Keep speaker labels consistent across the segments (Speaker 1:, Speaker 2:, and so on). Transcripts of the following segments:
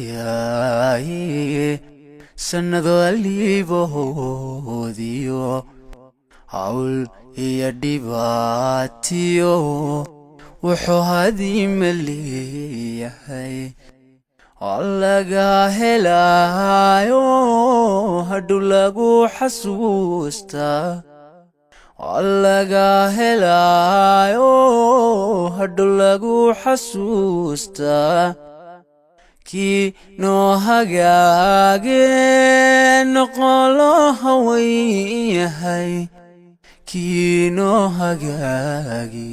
Speaker 1: anhiisayaay sannado aliibahoodiyo hawl iyo dhibaatiyo wuxuu hadima leeyahay oo laga helaayo hadhow lagu xasuustaa oo laga helaayo hadhow lagu xasuustaa kii noo hagaage noqon loo haweyn yahay kii noo hagaage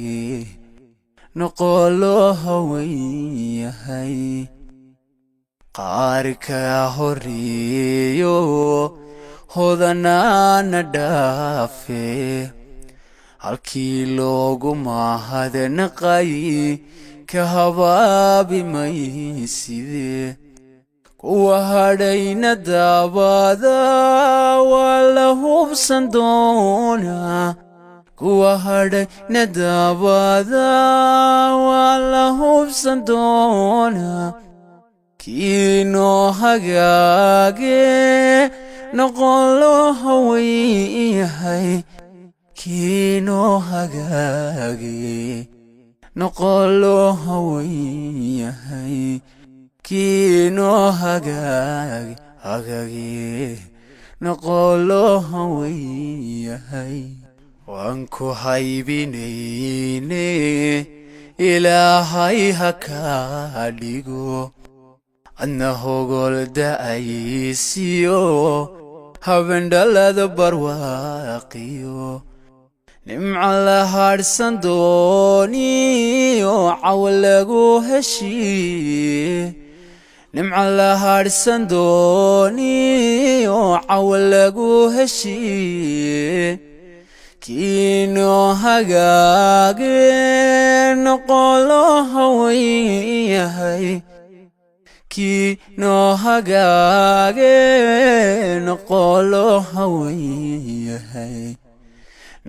Speaker 1: noqon loo haweyn yahay qaarka horeeyo hodanaana dhaafe halkii loogu mahadnaqay ka habaabi mayside kuwa hadhayna daabada waa la hubsan doonaa kuwa hadhayna daabada waa la hubsan doonaa kii noo hagaage noqon loo haweyn yahay kii noo hagaage noqon loo haweyn yahay kii noo hagaage noqon loo haweyn yahay waan ku haybinayne ilaahay ha kaa dhigo adna hogol da'aysiyo habendhalada barwaaqiyo nimca la hadhsan dooniyo cawa lagu heshiiye nimca la hadhsan dooniyo cawa lagu heshiiye kii noo hagaage noqon loo haweyn yahay kii noo hagaage noqon loo haweyn yahay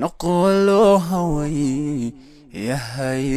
Speaker 1: noqon loo haweyn yahay